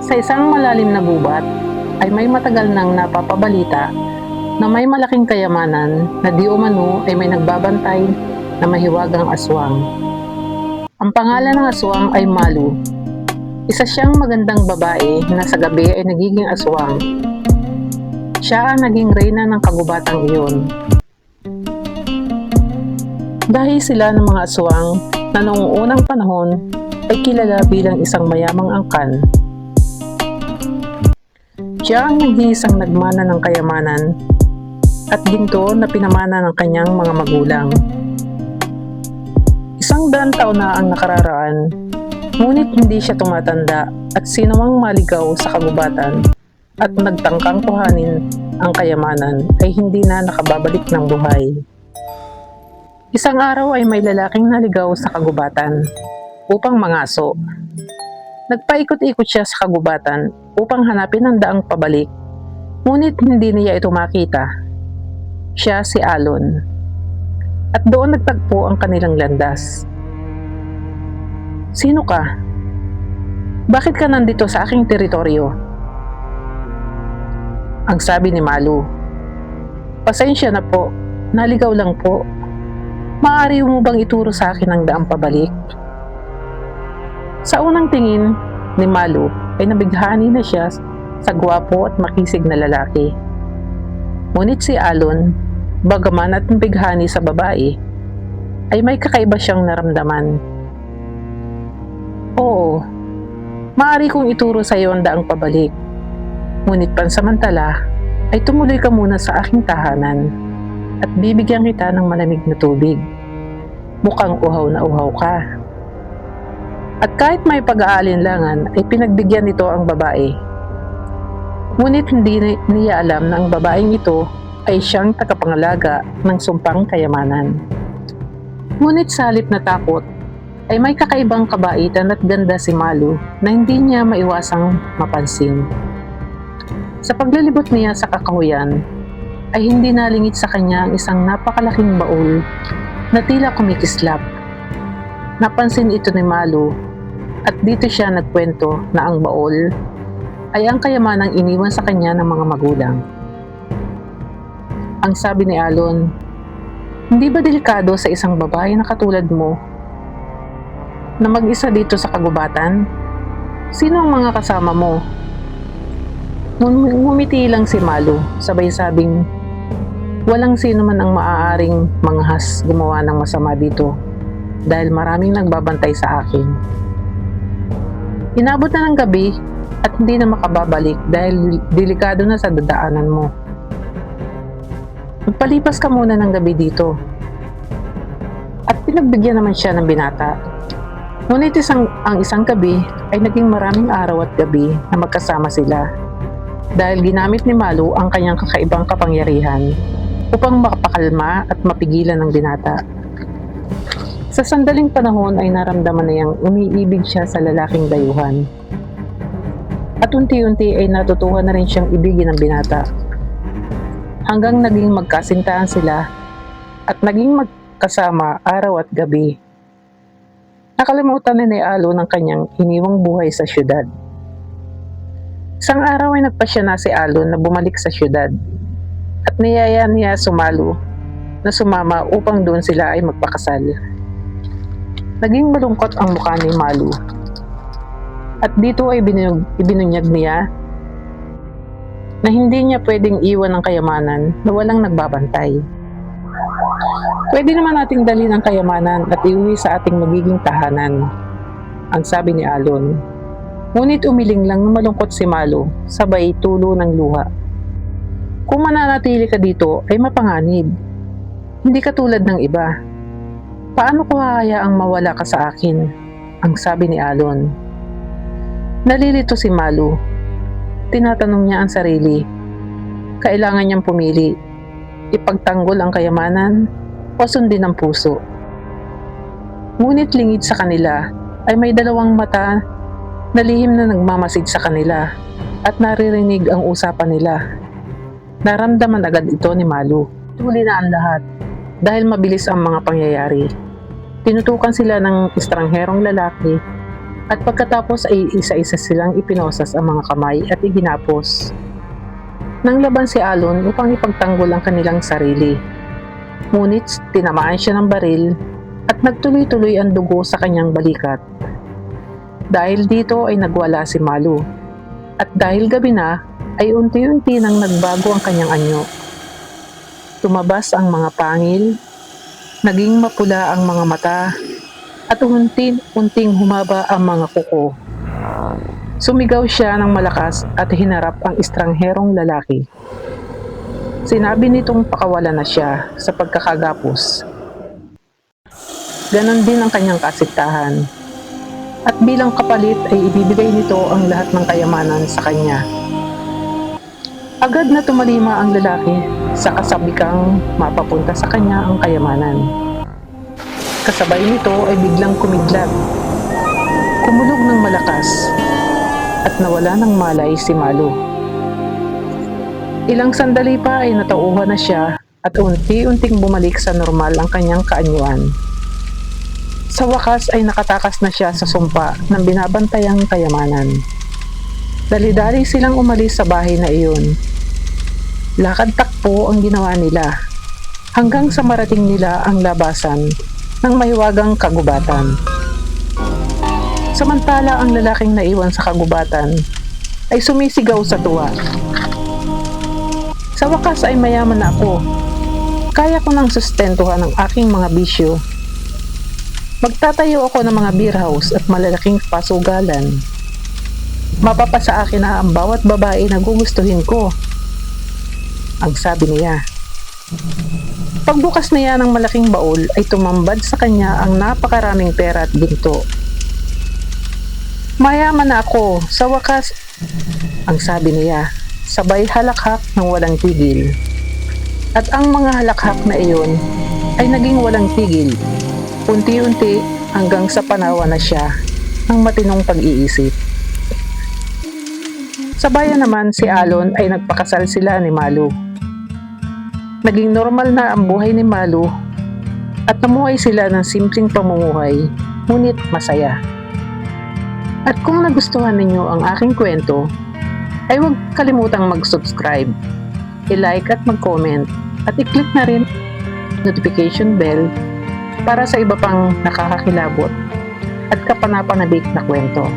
Sa isang malalim na gubat ay may matagal nang napapabalita na may malaking kayamanan na di umano ay may nagbabantay na mahiwagang aswang. Ang pangalan ng aswang ay Malu. Isa siyang magandang babae na sa gabi ay nagiging aswang. Siya ang naging reyna ng kagubatang iyon. Dahil sila ng mga aswang na noong unang panahon ay kilala bilang isang mayamang angkan. Siya ang nag-iisang nagmana ng kayamanan at ginto na pinamana ng kanyang mga magulang. 100 taon na ang nakararaan, ngunit hindi siya tumatanda at sinumang maligaw sa kagubatan at nagtangkang kuhanin ang kayamanan ay hindi na nakababalik ng buhay. Isang araw ay may lalaking naligaw sa kagubatan upang mangaso. Nagpaikot-ikot siya sa kagubatan upang hanapin ang daang pabalik, ngunit hindi niya ito makita. Siya si Alon, at doon nagtagpo ang kanilang landas. "Sino ka? Bakit ka nandito sa aking teritoryo?" Ang sabi ni Malu, "Pasensya na po, naligaw lang po. Maaari mo bang ituro sa akin ang daang pabalik?" Sa unang tingin ni Malu ay nabighani na siya sa gwapo at makisig na lalaki. Ngunit si Alon, bagaman at nabighani sa babae, ay may kakaiba siyang naramdaman. "Oo, maaari kong ituro sa iyo ang daang pabalik. Ngunit pansamantala ay tumuloy ka muna sa aking tahanan at bibigyan kita ng malamig na tubig. Mukhang uhaw na uhaw ka." At kahit may pag-aalinlangan ay pinagbigyan nito ang babae. Ngunit hindi niya alam na ang babaeng ito ay siyang tagapangalaga ng sumpang kayamanan. Ngunit sa halip na takot ay may kakaibang kabaitan at ganda si Malu na hindi niya maiwasang mapansin. Sa paglalibot niya sa kakahuyan ay hindi nalingit sa kanya ang isang napakalaking baul na tila kumikislap. Napansin ito ni Malu at dito siya nagkwento na ang baul ay ang kayamanang iniwan sa kanya ng mga magulang. Ang sabi ni Alon, "Hindi ba delikado sa isang babae na katulad mo na mag-isa dito sa kagubatan? Sino ang mga kasama mo?" Ngumiti lang si Malu, sabay sabing, "Walang sino man ang maaaring manghas gumawa ng masama dito dahil maraming nagbabantay sa akin." Inabot na ng gabi at hindi na makababalik dahil delikado na sa dadaanan mo. Magpalipas ka muna ng gabi dito. At pinagbigyan naman siya ng binata. Ngunit ang isang gabi ay naging maraming araw at gabi na magkasama sila dahil ginamit ni Malu ang kanyang kakaibang kapangyarihan upang mapakalma at mapigilan ng binata. Sa sandaling panahon ay naramdaman na niyang umiibig siya sa lalaking dayuhan. At unti-unti ay natutuhan na rin siyang ibigin ng binata. Hanggang naging magkasintahan sila at naging magkasama araw at gabi. Nakalimutan na ni Alo ng kanyang iniwang buhay sa syudad. Isang araw ay nagpasya na si Alo na bumalik sa syudad at niyaya niya Malu na sumama upang doon sila ay magpakasal. Naging malungkot ang mukha ni Malu at dito ay ibinunyag niya na hindi niya pwedeng iwan ang kayamanan na walang nagbabantay. "Pwede naman nating dalhin ang kayamanan at iuwi sa ating magiging tahanan," ang sabi ni Alon. Ngunit umiling lang ng malungkot si Malu, sabay tulo ng luha. "Kung mananatili ka dito ay mapanganib. Hindi ka tulad ng iba. Paano ko hahayaang mawala ka sa akin?" ang sabi ni Alon. Nalilito si Malu. Tinatanong niya ang sarili. Kailangan niyang pumili. Ipagtanggol ang kayamanan o sundin ang puso. Ngunit lingid sa kanila ay may dalawang mata na lihim na nagmamasid sa kanila at naririnig ang usapan nila. Naramdaman agad ito ni Malu. Huli na ang lahat dahil mabilis ang mga pangyayari. Tinutukan sila ng estrangherong lalaki At pagkatapos ay isa-isa silang ipinosas ang mga kamay at iginapos. Nang laban si Alon upang ipagtanggol ang kanilang sarili. Ngunit tinamaan siya ng baril at nagtuloy-tuloy ang dugo sa kanyang balikat. Dahil dito ay nagwala si Malu. At dahil gabi na, ay unti-unti nang nagbago ang kanyang anyo. Tumabas ang mga pangil, naging mapula ang mga mata, at unti-unting humaba ang mga kuko. Sumigaw siya ng malakas at hinarap ang estrangherong lalaki. Sinabi nitong pakawalan na siya sa pagkakagapos. Ganon din ang kanyang kasintahan. At bilang kapalit ay ibibigay nito ang lahat ng kayamanan sa kanya. Agad na tumalima ang lalaki sa kasabikang mapapunta sa kanya ang kayamanan. Kasabay nito ay biglang kumidlat. Kumulog ng malakas at nawala ng malay si Malu. Ilang sandali pa ay natauhan na siya at unti-unting bumalik sa normal ang kanyang kaanyuan. Sa wakas ay nakatakas na siya sa sumpa ng binabantayang kayamanan. Dali-dali silang umalis sa bahay na iyon. Lakad takbo ang ginawa nila hanggang sa marating nila ang labasan ng mahiwagang kagubatan. Samantala ang lalaking naiwan sa kagubatan ay sumisigaw sa tuwa. Sa wakas ay mayaman na ako. Kaya ko nang sustentuhan ang aking mga bisyo. Magtatayo ako ng mga beer house at malalaking pasugalan. Mapapasa akin na ang bawat babae na gugustuhin ko. Ang sabi niya. Pagbukas niya ng malaking baul ay tumambad sa kanya ang napakaraming pera at ginto. Mayaman na ako, sa wakas, ang sabi niya, sabay halakhak ng walang tigil. At ang mga halakhak na iyon ay naging walang tigil, unti-unti hanggang sa panawa na siya ng matinong pag-iisip. Sa bayan naman si Alon ay nagpakasal sila ni Malu. Naging normal na ang buhay ni Malu at namuhay sila ng simpleng pamumuhay, ngunit masaya. At kung nagustuhan ninyo ang aking kwento, ay huwag kalimutang mag-subscribe, i-like at mag-comment, at i-click na rin notification bell para sa iba pang nakakakilabot at kapanapanabik na kwento.